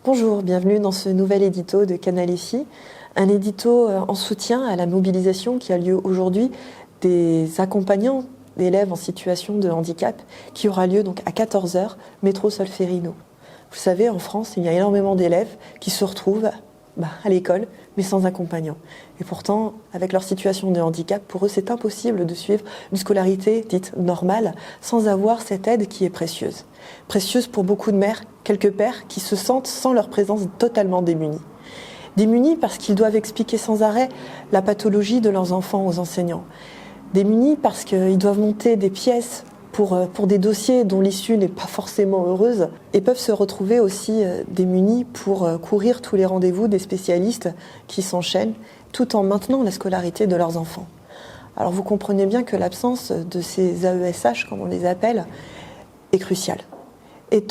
Bonjour, bienvenue dans ce nouvel édito de Canal FI, un édito en soutien à la mobilisation qui a lieu aujourd'hui des accompagnants d'élèves en situation de handicap qui aura lieu donc à 14 h, métro Solferino. Vous savez, en France, il y a énormément d'élèves qui se retrouvent à l'école, mais sans accompagnant. Et pourtant, avec leur situation de handicap, pour eux, c'est impossible de suivre une scolarité dite normale sans avoir cette aide qui est précieuse. Précieuse pour beaucoup de mères, quelques pères qui se sentent sans leur présence totalement démunis. Démunis parce qu'ils doivent expliquer sans arrêt la pathologie de leurs enfants aux enseignants. Démunis parce qu'ils doivent monter des pièces pour des dossiers dont l'issue n'est pas forcément heureuse et peuvent se retrouver aussi démunis pour courir tous les rendez-vous des spécialistes qui s'enchaînent tout en maintenant la scolarité de leurs enfants. Alors vous comprenez bien que l'absence de ces AESH, comme on les appelle, est cruciale et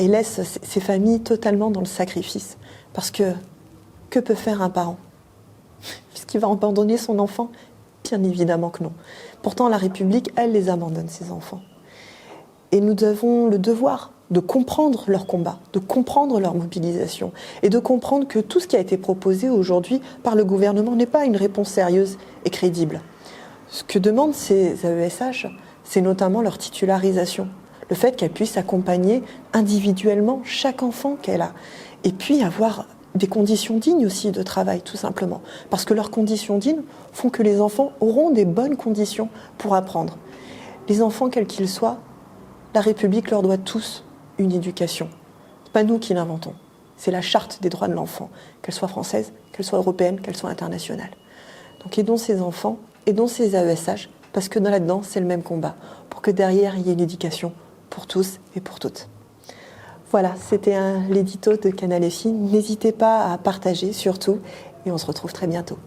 laisse ces familles totalement dans le sacrifice. Parce que peut faire un parent? Est-ce qu'il va abandonner son enfant? Bien évidemment que non. Pourtant, la République, elle les abandonne, ces enfants. Et nous avons le devoir de comprendre leur combat, de comprendre leur mobilisation et de comprendre que tout ce qui a été proposé aujourd'hui par le gouvernement n'est pas une réponse sérieuse et crédible. Ce que demandent ces AESH, c'est notamment leur titularisation. Le fait qu'elles puissent accompagner individuellement chaque enfant qu'elle a. Et puis avoir des conditions dignes aussi de travail, tout simplement. Parce que leurs conditions dignes font que les enfants auront des bonnes conditions pour apprendre. Les enfants, quels qu'ils soient, la République leur doit tous une éducation. Ce n'est pas nous qui l'inventons. C'est la charte des droits de l'enfant, qu'elle soit française, qu'elle soit européenne, qu'elle soit internationale. Donc aidons ces enfants, aidons ces AESH, parce que là-dedans, c'est le même combat, pour que derrière, il y ait une éducation pour tous et pour toutes. Voilà, c'était l'édito de Canal FI. N'hésitez pas à partager surtout et on se retrouve très bientôt.